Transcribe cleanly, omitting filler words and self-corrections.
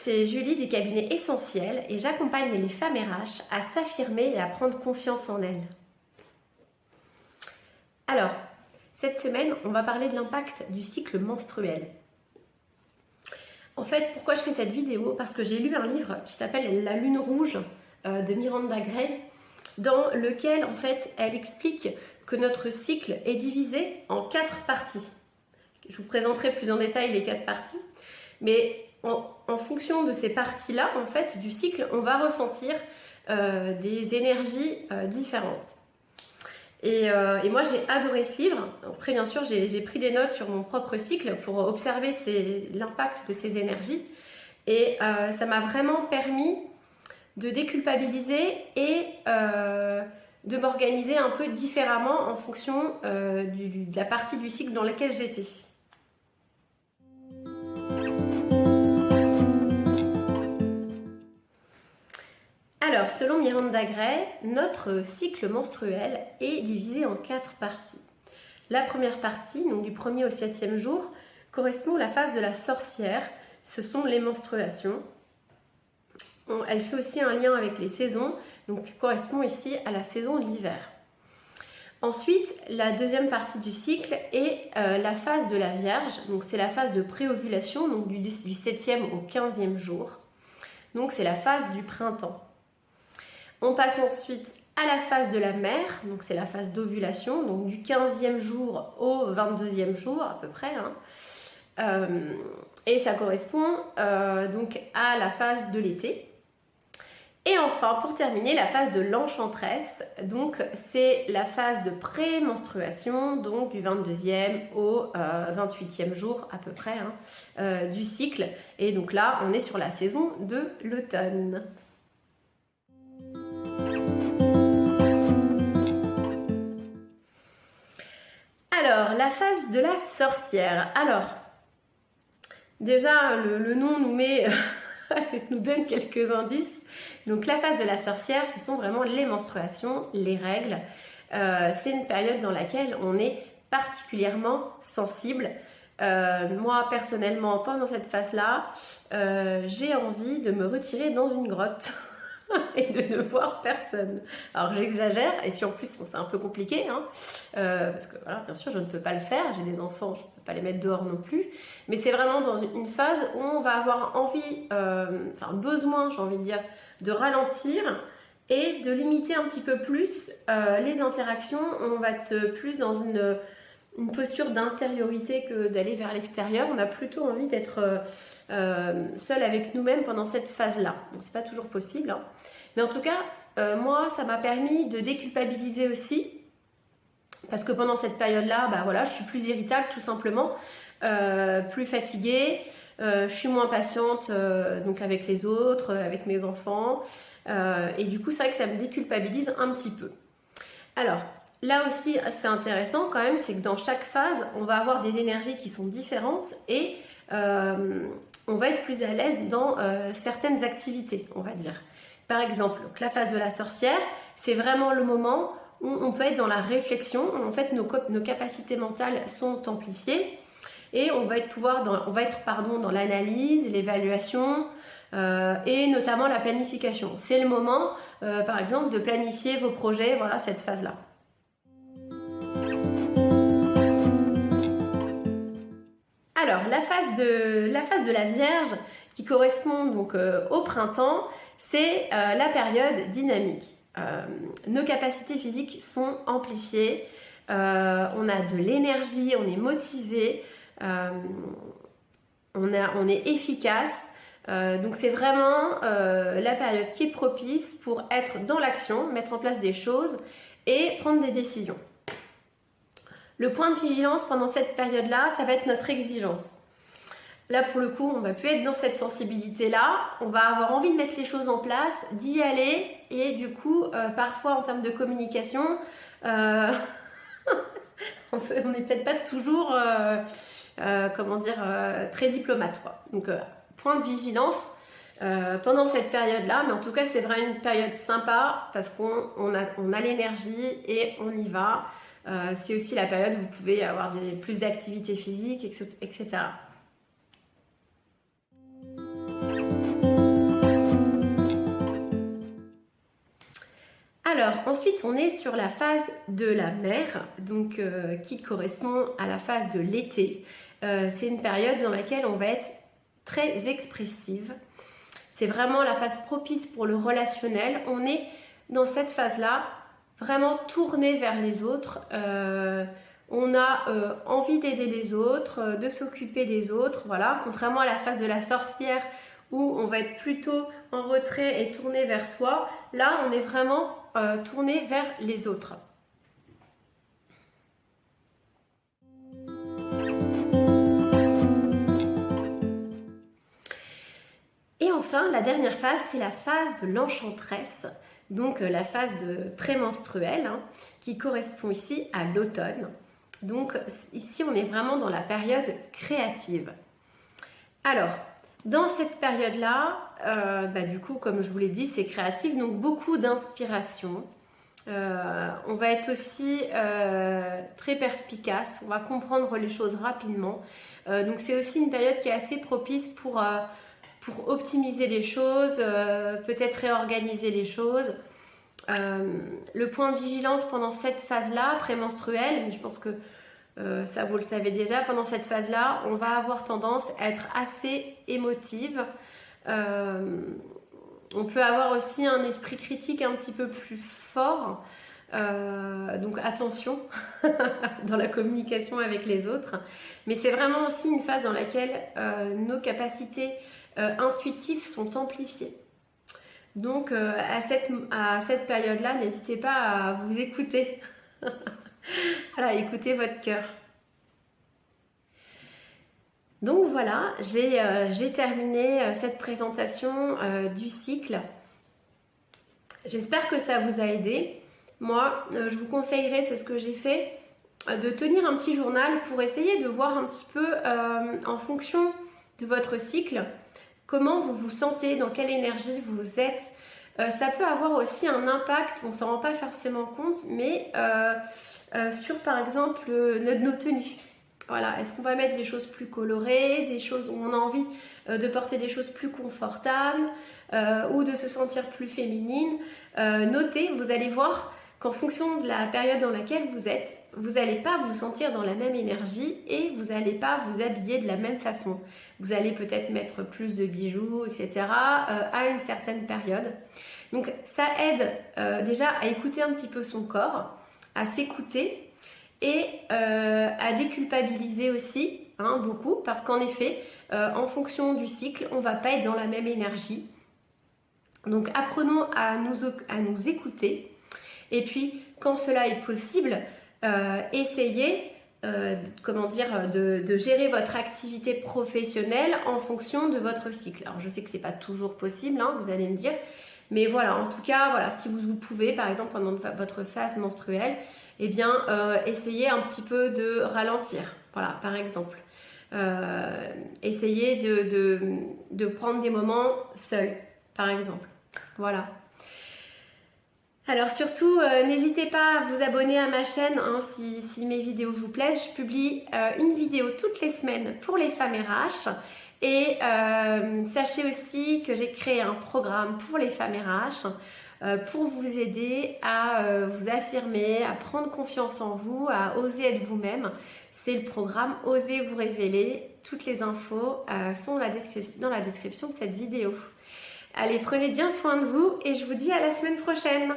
c'est Julie du cabinet Essentiel et j'accompagne les femmes RH à s'affirmer et à prendre confiance en elles. Alors, cette semaine, on va parler de l'impact du cycle menstruel. En fait, pourquoi je fais cette vidéo? Parce que j'ai lu un livre qui s'appelle La Lune Rouge de Miranda Gray, dans lequel, en fait, elle explique que notre cycle est divisé en 4 parties. Je vous présenterai plus en détail les 4 parties, mais en fonction de ces parties-là, en fait, du cycle, on va ressentir des énergies différentes. Et moi, j'ai adoré ce livre. Après, bien sûr, j'ai pris des notes sur mon propre cycle pour observer l'impact de ces énergies. Et ça m'a vraiment permis de déculpabiliser et de m'organiser un peu différemment en fonction de la partie du cycle dans laquelle j'étais. Alors, selon Miranda Gray, notre cycle menstruel est divisé en 4 parties. La première partie, donc du 1er au 7e jour, correspond à la phase de la sorcière. Ce sont les menstruations. Elle fait aussi un lien avec les saisons, donc correspond ici à la saison de l'hiver. Ensuite, la deuxième partie du cycle est la phase de la Vierge. Donc c'est la phase de préovulation, donc du 7e au 15e jour. Donc c'est la phase du printemps. On passe ensuite à la phase de la mère, donc c'est la phase d'ovulation, donc du 15e jour au 22e jour à peu près. Et ça correspond donc à la phase de l'été. Et enfin, pour terminer, la phase de l'enchantresse, donc c'est la phase de pré-menstruation, donc du 22e au 28e jour à peu près du cycle. Et donc là, on est sur la saison de l'automne. Alors, la phase de la sorcière. Alors, déjà, le nom nous donne quelques indices. Donc, la phase de la sorcière, ce sont vraiment les menstruations, les règles. C'est une période dans laquelle on est particulièrement sensible. Moi, personnellement, pendant cette phase-là, j'ai envie de me retirer dans une grotte. Et de ne voir personne. Alors j'exagère, et puis en plus c'est un peu compliqué, parce que voilà, bien sûr je ne peux pas le faire, j'ai des enfants, je ne peux pas les mettre dehors non plus, mais c'est vraiment dans une phase où on va avoir envie, besoin, j'ai envie de dire, de ralentir et de limiter un petit peu plus les interactions. On va être plus dans une posture d'intériorité que d'aller vers l'extérieur. On a plutôt envie d'être seul avec nous-mêmes pendant cette phase-là. Donc c'est pas toujours possible. Mais en tout cas, moi, ça m'a permis de déculpabiliser aussi. Parce que pendant cette période-là, je suis plus irritable tout simplement, plus fatiguée, je suis moins patiente donc avec les autres, avec mes enfants. Et du coup, c'est vrai que ça me déculpabilise un petit peu. Alors, là aussi, c'est intéressant quand même, c'est que dans chaque phase, on va avoir des énergies qui sont différentes et on va être plus à l'aise dans certaines activités, on va dire. Par exemple, la phase de la sorcière, c'est vraiment le moment où on peut être dans la réflexion. En fait, nos capacités mentales sont amplifiées et on va être dans l'analyse, l'évaluation et notamment la planification. C'est le moment, par exemple, de planifier vos projets, voilà, cette phase-là. Alors, la phase de la Vierge qui correspond donc au printemps, c'est la période dynamique. Nos capacités physiques sont amplifiées, on a de l'énergie, on est motivé, on est efficace. Donc c'est vraiment la période qui est propice pour être dans l'action, mettre en place des choses et prendre des décisions. Le point de vigilance pendant cette période-là, ça va être notre exigence. Là, pour le coup, on va plus être dans cette sensibilité-là. On va avoir envie de mettre les choses en place, d'y aller. Et du coup, parfois, en termes de communication, on n'est peut-être pas toujours, très diplomate, quoi. Donc, point de vigilance pendant cette période-là. Mais en tout cas, c'est vraiment une période sympa parce qu'on a l'énergie et on y va. C'est aussi la période où vous pouvez avoir plus d'activité physique, etc. Alors, ensuite, on est sur la phase de la mer, donc qui correspond à la phase de l'été. C'est une période dans laquelle on va être très expressive. C'est vraiment la phase propice pour le relationnel. On est dans cette phase-là, vraiment tourné vers les autres. On a envie d'aider les autres, de s'occuper des autres, voilà. Contrairement à la phase de la sorcière où on va être plutôt en retrait et tourné vers soi, là on est vraiment tourné vers les autres. Et enfin, la dernière phase, c'est la phase de l'enchanteresse, donc la phase de prémenstruelle, hein, qui correspond ici à l'automne. Donc ici, on est vraiment dans la période créative. Alors, dans cette période-là, du coup, comme je vous l'ai dit, c'est créatif, donc beaucoup d'inspiration. On va être aussi très perspicace, on va comprendre les choses rapidement. Donc c'est aussi une période qui est assez propice pour optimiser les choses, peut-être réorganiser les choses. Le point de vigilance pendant cette phase-là, prémenstruelle, mais je pense que ça vous le savez déjà, pendant cette phase-là, on va avoir tendance à être assez émotive. On peut avoir aussi un esprit critique un petit peu plus fort. Donc attention dans la communication avec les autres. Mais c'est vraiment aussi une phase dans laquelle nos capacités intuitives sont amplifiées. Donc à cette période-là, n'hésitez pas à vous écouter. Voilà, écoutez votre cœur. Donc voilà, j'ai terminé cette présentation du cycle. J'espère que ça vous a aidé. Moi, je vous conseillerais, c'est ce que j'ai fait, de tenir un petit journal pour essayer de voir un petit peu en fonction de votre cycle, comment vous vous sentez, dans quelle énergie vous êtes. Ça peut avoir aussi un impact, on ne s'en rend pas forcément compte, mais sur par exemple nos tenues. Voilà, est-ce qu'on va mettre des choses plus colorées, des choses où on a envie de porter des choses plus confortables ou de se sentir plus féminine. Notez, vous allez voir qu'en fonction de la période dans laquelle vous êtes, vous n'allez pas vous sentir dans la même énergie et vous n'allez pas vous habiller de la même façon. Vous allez peut-être mettre plus de bijoux, etc. À une certaine période. Donc ça aide déjà à écouter un petit peu son corps, à s'écouter et à déculpabiliser aussi, hein, beaucoup, parce qu'en effet, en fonction du cycle, on ne va pas être dans la même énergie. Donc apprenons à nous écouter. Et puis, quand cela est possible, essayez de gérer votre activité professionnelle en fonction de votre cycle. Alors, je sais que ce n'est pas toujours possible, hein, vous allez me dire. Mais voilà, en tout cas, voilà, si vous pouvez, par exemple, pendant votre phase menstruelle, eh bien, essayez un petit peu de ralentir. Voilà, par exemple. Essayez de prendre des moments seuls, par exemple. Voilà. Alors surtout, n'hésitez pas à vous abonner à ma chaîne, hein, si mes vidéos vous plaisent. Je publie une vidéo toutes les semaines pour les femmes RH. Et sachez aussi que j'ai créé un programme pour les femmes RH pour vous aider à vous affirmer, à prendre confiance en vous, à oser être vous-même. C'est le programme Osez vous révéler. Toutes les infos sont dans la description de cette vidéo. Allez, prenez bien soin de vous et je vous dis à la semaine prochaine.